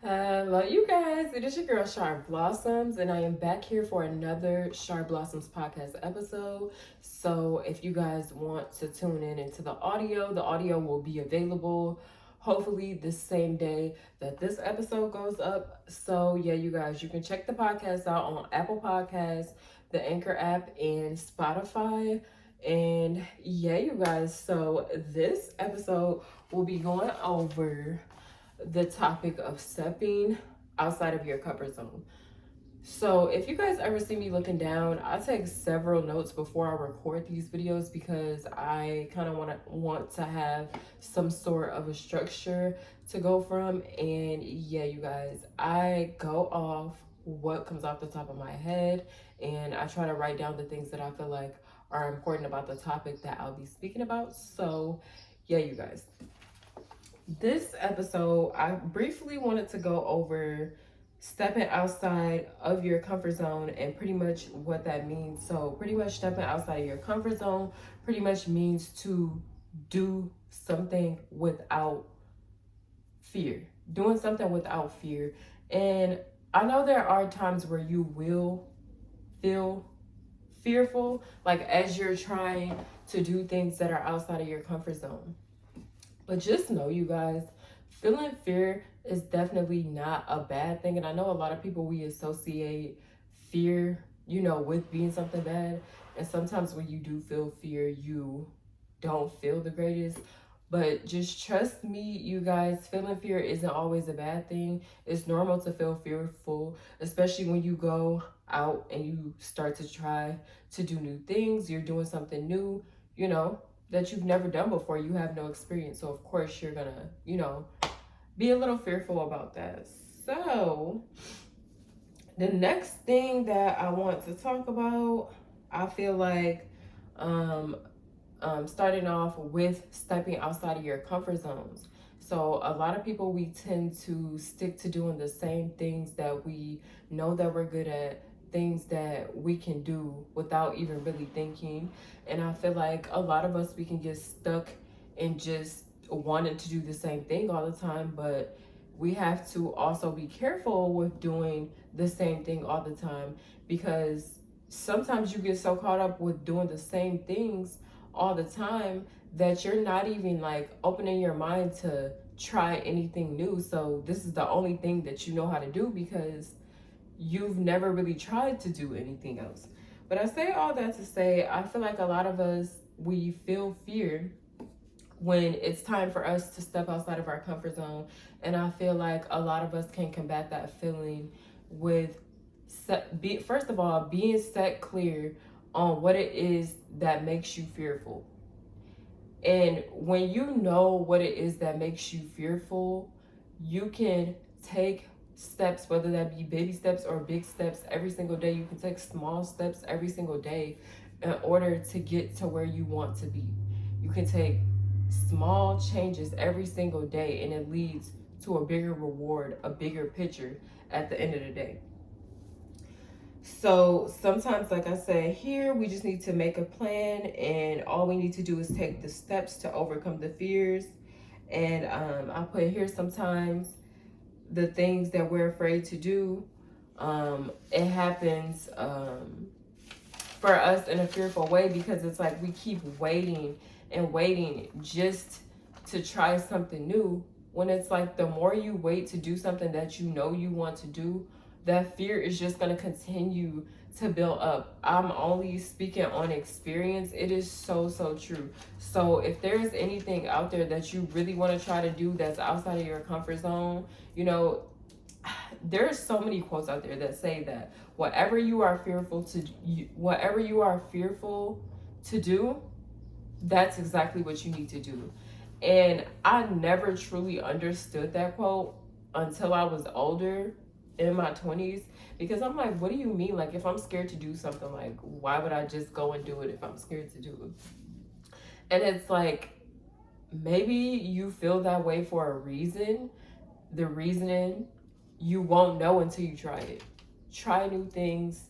Hello, you guys. It is your girl, SharrBlossoms, and I am back here for another SharrBlossoms podcast episode. So, if you guys want to tune in into the audio will be available hopefully the same day that this episode goes up. So, yeah, you guys, you can check the podcast out on Apple Podcasts, the Anchor app, and Spotify. And yeah, you guys, so this episode will be going over the topic of stepping outside of your comfort zone. So if you guys ever see me looking down, I take several notes before I record these videos because I kind of want to have some sort of a structure to go from. And yeah, you guys, I go off what comes off the top of my head, and I try to write down the things that I feel like are important about the topic that I'll be speaking about. So yeah, you guys, this episode, I briefly wanted to go over stepping outside of your comfort zone and pretty much what that means. So, pretty much stepping outside of your comfort zone pretty much means to do something without fear, doing something without fear. And I know there are times where you will feel fearful, like as you're trying to do things that are outside of your comfort zone. But just know, you guys, feeling fear is definitely not a bad thing. And I know a lot of people, we associate fear, with being something bad. And sometimes when you do feel fear, you don't feel the greatest. But just trust me, you guys, feeling fear isn't always a bad thing. It's normal to feel fearful, especially when you go out and you start to try to do new things. You're doing something new, that you've never done before. You have no experience. So, of course, you're going to, be a little fearful about that. So, the next thing that I want to talk about, I feel like starting off with stepping outside of your comfort zones. So a lot of people, we tend to stick to doing the same things that we know that we're good at, things that we can do without even really thinking. And I feel like a lot of us, we can get stuck in just wanting to do the same thing all the time, but we have to also be careful with doing the same thing all the time, because sometimes you get so caught up with doing the same things all the time that you're not even like opening your mind to try anything new. So this is the only thing that you know how to do because you've never really tried to do anything else. But I say all that to say, I feel like a lot of us, we feel fear when it's time for us to step outside of our comfort zone. And I feel like a lot of us can combat that feeling with first of all, being set clear on what it is that makes you fearful. And when you know what it is that makes you fearful, you can take steps, whether that be baby steps or big steps every single day. You can take small steps every single day in order to get to where you want to be. You can take small changes every single day, and it leads to a bigger reward, a bigger picture at the end of the day. So sometimes, like I said here, we just need to make a plan, and all we need to do is take the steps to overcome the fears. And I put here sometimes the things that we're afraid to do. It happens for us in a fearful way because it's like we keep waiting and waiting just to try something new, when it's like the more you wait to do something that you know you want to do, that fear is just going to continue to build up. I'm only speaking on experience. It is so true. So if there's anything out there that you really want to try to do that's outside of your comfort zone, there's so many quotes out there that say that whatever you are fearful to do, that's exactly what you need to do. And I never truly understood that quote until I was older, in my 20s, because I'm like, what do you mean? Like, if I'm scared to do something, like, why would I just go and do it if I'm scared to do it? And it's like, maybe you feel that way for a reason. The reasoning, you won't know until you try it. Try new things.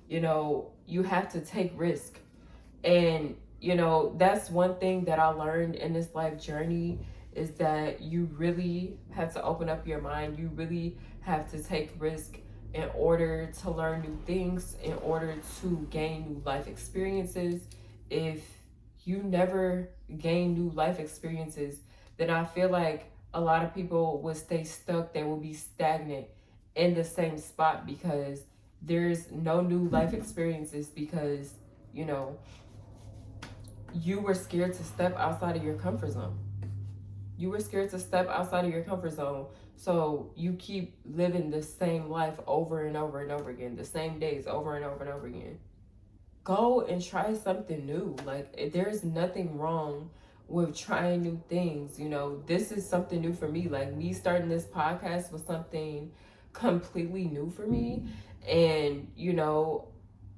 You have to take risk. And that's one thing that I learned in this life journey is that you really have to open up your mind. You really have to take risk in order to learn new things, in order to gain new life experiences. If you never gain new life experiences, then I feel like a lot of people would stay stuck. They will be stagnant in the same spot because there's no new life experiences because, you know, you were scared to step outside of your comfort zone. You were scared to step outside of your comfort zone. So you keep living the same life over and over and over again, the same days over and over and over again. Go and try something new. Like, there's nothing wrong with trying new things. You know, this is something new for me. Like, me starting this podcast was something completely new for me. And, you know,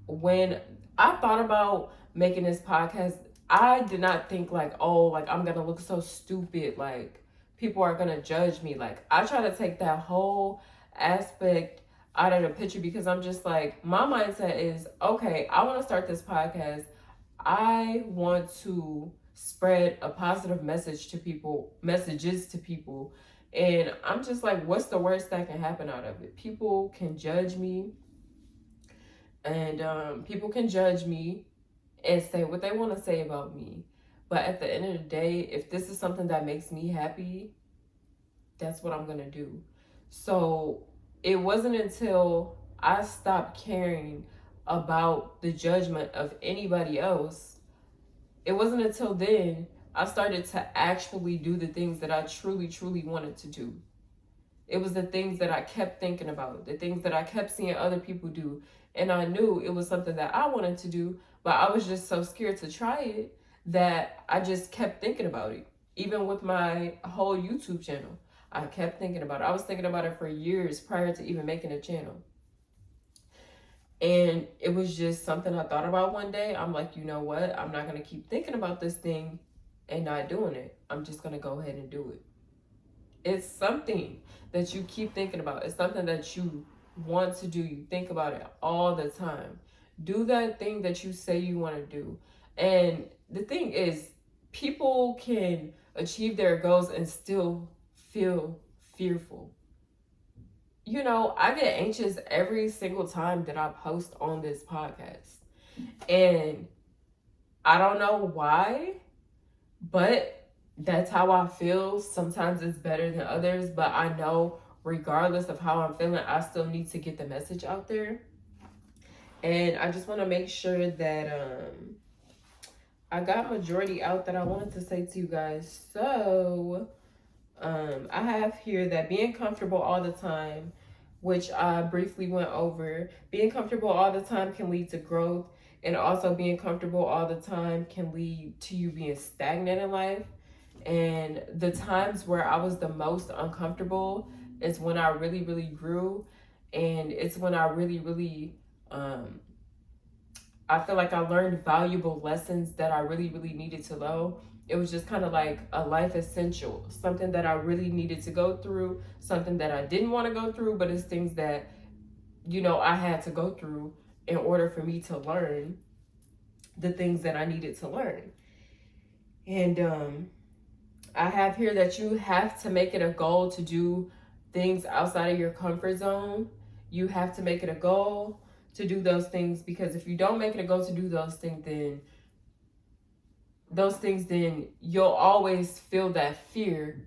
when I thought about making this podcast, I did not think like, oh, like I'm gonna look so stupid, like people are gonna judge me. Like, I try to take that whole aspect out of the picture because I'm just like, my mindset is, okay, I want to start this podcast. I want to spread a positive messages to people. And I'm just like, what's the worst that can happen out of it? People can judge me, and people can judge me and say what they want to say about me. But at the end of the day, if this is something that makes me happy, that's what I'm going to do. So it wasn't until I stopped caring about the judgment of anybody else, it wasn't until then I started to actually do the things that I truly, truly wanted to do. It was the things that I kept thinking about, the things that I kept seeing other people do. And I knew it was something that I wanted to do, but I was just so scared to try it that I just kept thinking about it. Even with my whole YouTube channel, I kept thinking about it. I was thinking about it for years prior to even making a channel. And it was just something I thought about one day. I'm like, you know what? I'm not going to keep thinking about this thing and not doing it. I'm just going to go ahead and do it. It's something that you keep thinking about. It's something that you want to do. You think about it all the time. Do that thing that you say you want to do. And the thing is, people can achieve their goals and still feel fearful. You know, I get anxious every single time that I post on this podcast. And I don't know why, but that's how I feel. Sometimes it's better than others, but I know regardless of how I'm feeling, I still need to get the message out there. And I just want to make sure that I got majority out that I wanted to say to you guys. So I have here that being comfortable all the time, which I briefly went over. Being comfortable all the time can lead to growth, and also being comfortable all the time can lead to you being stagnant in life. And the times where I was the most uncomfortable is when I really, really grew. And it's when I really, really, I feel like I learned valuable lessons that I really, really needed to know. It was just kind of like a life essential, something that I really needed to go through, something that I didn't want to go through, but it's things that, you know, I had to go through in order for me to learn the things that I needed to learn. And I have here that you have to make it a goal to do things outside of your comfort zone. You have to make it a goal to do those things, because if you don't make it a goal to do those things, then you'll always feel that fear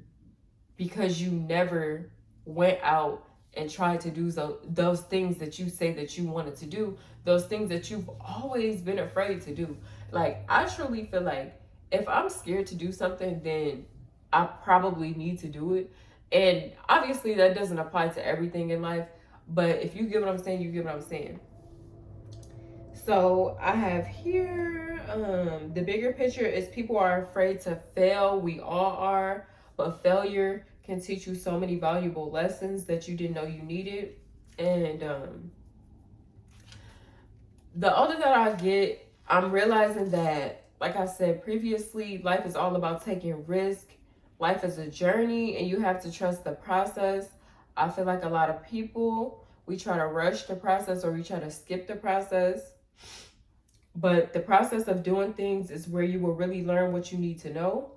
because you never went out and tried to do those things that you say that you wanted to do, those things that you've always been afraid to do. Like, I truly feel like if I'm scared to do something, then I probably need to do it. And obviously that doesn't apply to everything in life, but if you get what I'm saying, you get what I'm saying. So I have here, the bigger picture is people are afraid to fail. We all are, but failure can teach you so many valuable lessons that you didn't know you needed. And the older that I get, I'm realizing that, like I said previously, life is all about taking risk. Life is a journey, and you have to trust the process. I feel like a lot of people, we try to rush the process or we try to skip the process. But the process of doing things is where you will really learn what you need to know.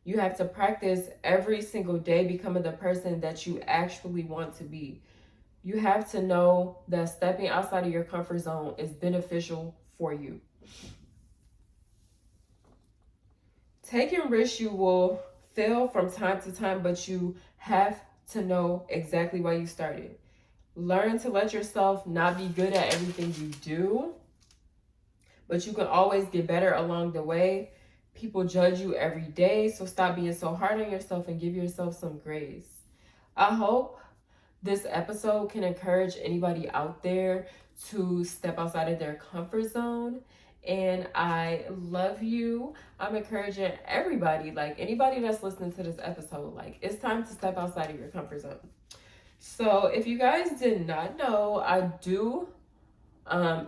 You have to practice every single day becoming the person that you actually want to be. You have to know that stepping outside of your comfort zone is beneficial for you. Taking risks, you will fail from time to time, but you have to know exactly why you started. Learn to let yourself not be good at everything you do, but you can always get better along the way. People judge you every day, so stop being so hard on yourself and give yourself some grace. I hope this episode can encourage anybody out there to step outside of their comfort zone. And I love you. I'm encouraging everybody, like anybody that's listening to this episode, like it's time to step outside of your comfort zone. So if you guys did not know, I do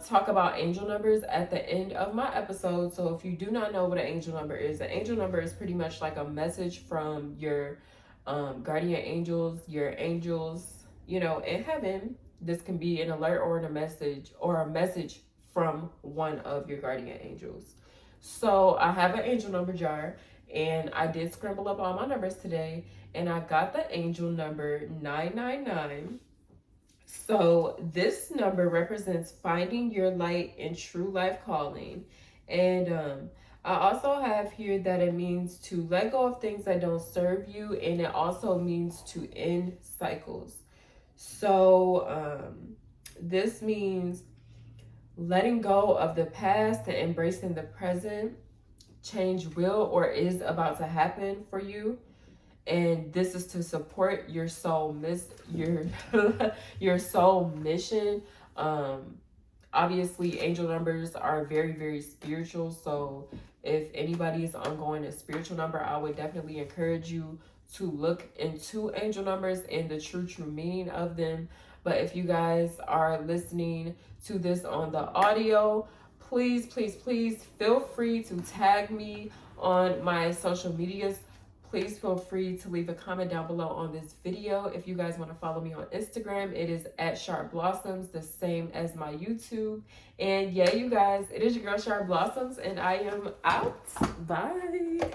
talk about angel numbers at the end of my episode. So if you do not know what an angel number is, an angel number is pretty much like a message from your guardian angels, your angels, in heaven. This can be an alert or a message from one of your guardian angels. So I have an angel number jar, and I did scramble up all my numbers today, and I got the angel number 999. So this number represents finding your light and true life calling. And I also have here that it means to let go of things that don't serve you, and it also means to end cycles. So this means letting go of the past and embracing the present. Change will or is about to happen for you, and this is to support your soul your soul mission. Obviously angel numbers are very, very spiritual, so if anybody is ongoing a spiritual number, I would definitely encourage you to look into angel numbers and the true meaning of them. But if you guys are listening to this on the audio, please feel free to tag me on my social medias. Please feel free to leave a comment down below on this video. If you guys want to follow me on Instagram, it is at SharrBlossoms, the same as my YouTube. And yeah, you guys, it is your girl SharrBlossoms, and I am out. Bye.